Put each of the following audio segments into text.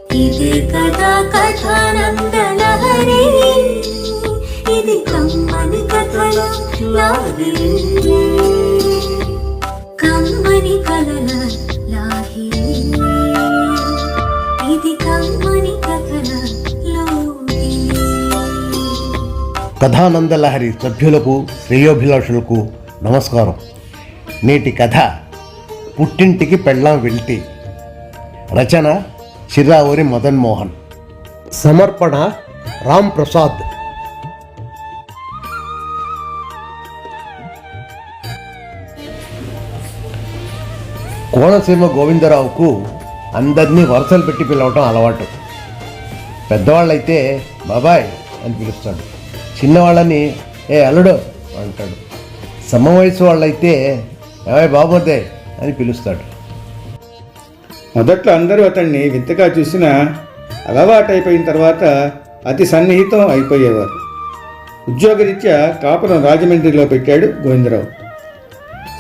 ఇదే కదా కథానందలహరి, ఇది కమ్మని కథల లాహిరి, కమ్మని కథల లాహిరి, ఇది కమ్మని కథల లాహిరి. కథానందలహరి సభ్యులకు శ్రేయోభిలాషులకు నమస్కారం. నేటి కథ పుట్టింటికి పెళ్ళాం వెళ్తి. రచన చిర్రావూరి మదన్ మోహన్. సమర్పణ రామ్ ప్రసాద్. కోనసీమ గోవిందరావుకు అందరినీ వరుసలు పెట్టి పిలవటం అలవాటు. పెద్దవాళ్ళైతే బాబాయ్ అని పిలుస్తాడు, చిన్నవాళ్ళని ఏ అల్లుడు అంటాడు, సమవయసు వాళ్ళైతే ఏవై బాబోదే అని పిలుస్తాడు. మొదట్లో అందరూ అతన్ని వింతగా చూసినా అలవాటైపోయిన తర్వాత అతి సన్నిహితం అయిపోయేవారు. ఉద్యోగరీత్యా కాపురం రాజమండ్రిలో పెట్టాడు గోవిందరావు.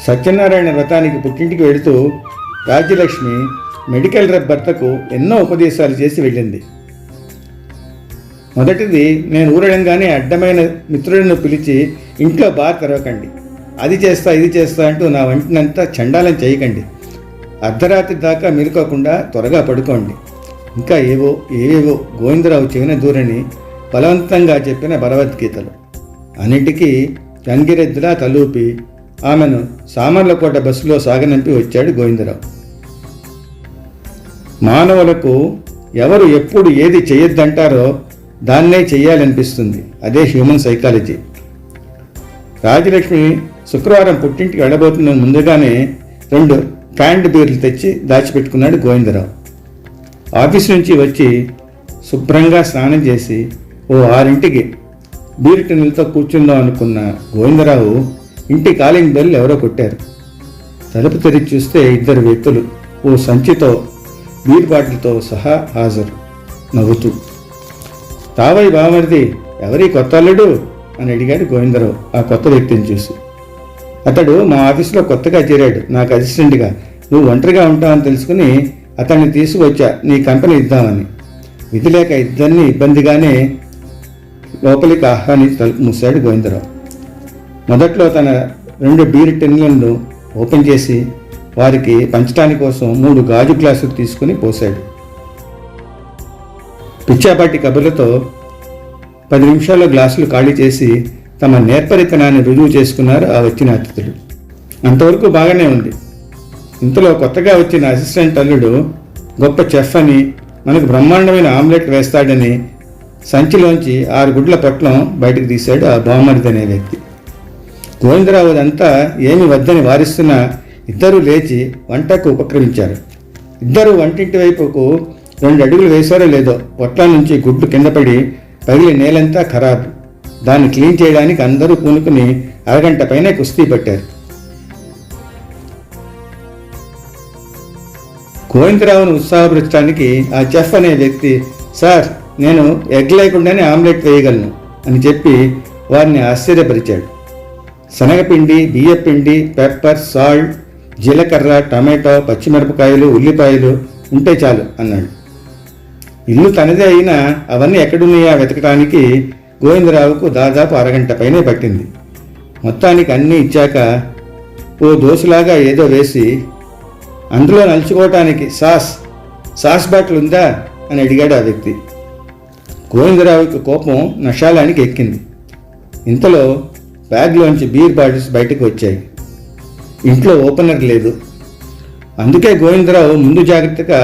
సత్యనారాయణ వ్రతానికి పుట్టింటికి వెళుతూ రాజ్యలక్ష్మి మెడికల్ రెప్ భర్తకు ఎన్నో ఉపదేశాలు చేసి వెళ్ళింది. మొదటిది, నేను ఊరడంగానే అడ్డమైన మిత్రులను పిలిచి ఇంట్లో బార్ తెరవకండి, అది చేస్తా ఇది చేస్తా అంటూ నా వంటినంతా చండాలం చేయకండి, అర్ధరాత్రి దాకా మేలుకోకుండా త్వరగా పడుకోండి, ఇంకా ఏవేవో గోవిందరావు చెవిన దూరని బలవంతంగా చెప్పిన భగవద్గీతలు. అన్నింటికీ గంగిరెద్దులా తలూపి ఆమెను సామర్లకోట బస్సులో సాగనంపి వచ్చాడు గోవిందరావు. మానవులకు ఎవరు ఎప్పుడు ఏది చేయొద్దంటారో దాన్నే చెయ్యాలనిపిస్తుంది. అదే హ్యూమన్ సైకాలజీ. రాజలక్ష్మి శుక్రవారం పుట్టింటికి వెళ్ళబోతున్న ముందుగానే 2 క్యాండ్ బీర్లు తెచ్చి దాచిపెట్టుకున్నాడు గోవిందరావు. ఆఫీస్ నుంచి వచ్చి శుభ్రంగా స్నానం చేసి 6 బీర్ టిన్నులతో కూర్చుందాం అనుకున్న గోవిందరావు ఇంటి కాలింగ్ బెల్ ఎవరో కొట్టారు. తలుపు తెరిచి చూస్తే 2 వ్యక్తులు సంచితో బీర్ బాటిల్తో సహా హాజరు, నవ్వుతూ. తావయ్య బామర్ది, ఎవరి కొత్త అల్లుడు అని అడిగాడు గోవిందరావు ఆ కొత్త వ్యక్తిని చూసి. అతడు మా ఆఫీసులో కొత్తగా చేరాడు, నాకు అసిస్టెంట్గా. నువ్వు ఒంటరిగా ఉంటావని తెలుసుకుని అతన్ని తీసుకువచ్చా నీ కంపెనీ ఇద్దామని. విధి లేక ఇద్దరిని ఇబ్బందిగానే లోపలికి ఆహ్వానించి తలుపు మూశాడు గోవిందరావు. మొదట్లో తన 2 బీర్ టిన్నులను ఓపెన్ చేసి వారికి పంచడానికి కోసం 3 గాజు గ్లాసులు తీసుకుని పోశాడు. పిచ్చాపాటి కబుర్లతో 10 నిమిషాల్లో గ్లాసులు ఖాళీ చేసి తమ నేర్పరితనాన్ని రుజువు చేసుకున్నారు ఆ వచ్చిన అతిథులు. అంతవరకు బాగానే ఉంది. ఇంతలో కొత్తగా వచ్చిన అసిస్టెంట్ అల్లుడు గొప్ప చెఫ్ అని, మనకు బ్రహ్మాండమైన ఆమ్లెట్ వేస్తాడని సంచిలోంచి 6 గుడ్ల పొట్లం బయటకు తీశాడు ఆ బామర్ది అనే వ్యక్తి. గోవిందరావు అదంతా ఏమి వద్దని వారిస్తున్న ఇద్దరూ లేచి వంటకు ఉపక్రమించారు. ఇద్దరు వంటింటి వైపుకు 2 అడుగులు వేశారో లేదో పొట్లం నుంచి గుడ్డు కింద పడి పగిలి నేలంతా ఖరాబు. దాన్ని క్లీన్ చేయడానికి అందరూ పూనుకుని అరగంట పైనే కుస్తీ పట్టారు. గోవిందరావును ఉత్సాహపరచడానికి ఆ చెఫ్ అనే వ్యక్తి, సార్ నేను ఎగ్ లేకుండానే ఆమ్లెట్ వేయగలను అని చెప్పి వారిని ఆశ్చర్యపరిచాడు. శనగపిండి, బియ్యపిండి, పెప్పర్, సాల్ట్, జీలకర్ర, టమాటో, పచ్చిమిరపకాయలు, ఉల్లిపాయలు ఉంటే చాలు అన్నాడు. ఇల్లు తనదే అయినా అవన్నీ ఎక్కడున్నాయా వెతకడానికి గోవిందరావుకు దాదాపు అరగంట పైనే పట్టింది. మొత్తానికి అన్నీ ఇచ్చాక దోసులాగా ఏదో వేసి, అందులో నలుచుకోవటానికి సాస్ బాటిల్ ఉందా అని అడిగాడు ఆ వ్యక్తి. గోవిందరావుకి కోపం నషాలానికి ఎక్కింది. ఇంతలో బ్యాగ్లోంచి బీర్ బాటిల్స్ బయటకు వచ్చాయి. ఇంట్లో ఓపెనర్ లేదు. అందుకే గోవిందరావు ముందు జాగ్రత్తగా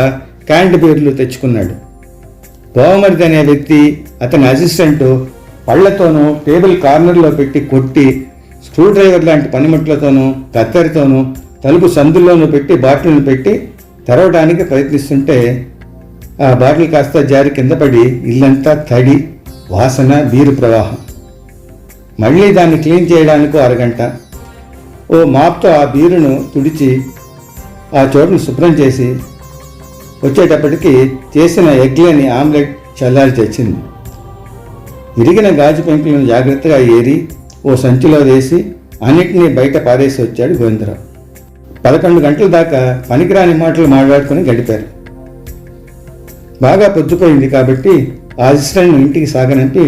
క్యాండ్ బీర్లు తెచ్చుకున్నాడు. బావమరిది అనే వ్యక్తి, అతని అసిస్టెంటు పళ్లతోనూ టేబుల్ కార్నర్లో పెట్టి కొట్టి, స్క్రూ డ్రైవర్ లాంటి పనిముట్లతోనూ కత్తెరతోనూ తలుపు సందుల్లోనూ పెట్టి బాటిల్ను పెట్టి తెరవడానికి ప్రయత్నిస్తుంటే ఆ బాటిల్ కాస్త జారి కింద పడి ఇల్లంతా తడి, వాసన, బీరు ప్రవాహం. మళ్ళీ దాన్ని క్లీన్ చేయడానికి అరగంట. మాప్తో ఆ బీరును తుడిచి ఆ చోటును శుభ్రం చేసి వచ్చేటప్పటికి చేసిన ఎగ్లని ఆమ్లెట్ చల్లారి తెచ్చింది. విరిగిన గాజు పెంకులను జాగ్రత్తగా ఏరి సంచిలో వేసి అన్నిటినీ బయట పారేసి వచ్చాడు గోవిందరావు. 11 గంటల దాకా పనికిరాని మాటలు మాట్లాడుకుని గడిపారు. బాగా పొద్దుపోయింది కాబట్టి ఆ అసిస్టెంట్ను ఇంటికి సాగనంపి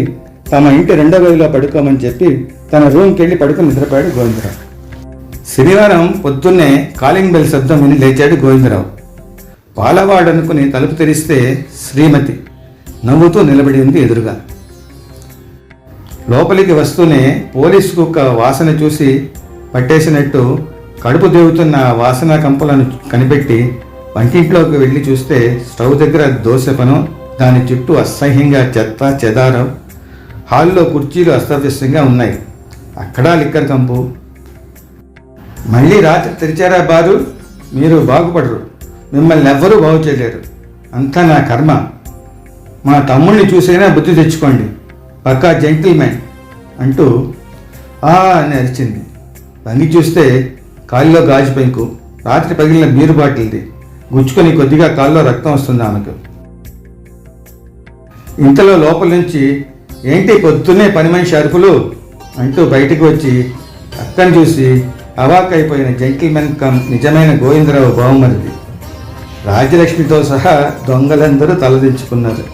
తమ ఇంటి రెండో గదిలో పడుకోమని చెప్పి తన రూమ్కి వెళ్ళి పడుకుని నిద్రపోయాడు గోవిందరావు. శనివారం పొద్దున్నే కాలింగ్ బెల్ శబ్దం విని లేచాడు గోవిందరావు. పాలవాడు అనుకుని తలుపు తెరిస్తే శ్రీమతి నవ్వుతూ నిలబడి ఉంది ఎదురుగా. లోపలికి వస్తూనే పోలీసు కుక్క వాసన చూసి పట్టేసినట్టు కడుపు దేవుతున్న వాసన కంపలను కనిపెట్టి వంటింట్లోకి వెళ్ళి చూస్తే స్టవ్ దగ్గర దోశపను, దాని చుట్టూ అసహ్యంగా చెత్త చెదారం, హాల్లో కుర్చీలు అస్తవ్యస్తంగా ఉన్నాయి. అక్కడా లిక్కర్ కంపు. మళ్ళీ రాత్రి తెరిచారా బారు? మీరు బాగుపడరు, మిమ్మల్ని ఎవ్వరూ బాగు చేయలేరు, అంతా నా కర్మ. మా తమ్ముడిని చూసైనా బుద్ధి తెచ్చుకోండి, పక్కా జెంటిల్మెన్ అంటూ అని అరిచింది. వంగి చూస్తే కాలిలో గాజు పెంకు, రాత్రి పగిలిన బీరు బాటిల్ది, గుచ్చుకొని కొద్దిగా కాల్లో రక్తం వస్తుంది ఆమెకు. ఇంతలో లోపల నుంచి ఏంటి పొద్దున్నే పని మనిషి అరుపులు అంటూ బయటకు వచ్చి అక్కని చూసి అవాక్కైపోయిన జెంటిల్మెన్ కమ్ నిజమైన గోవిందరావు బావమరిది రాజ్యలక్ష్మితో సహా దొంగలందరూ తలదించుకున్నారు.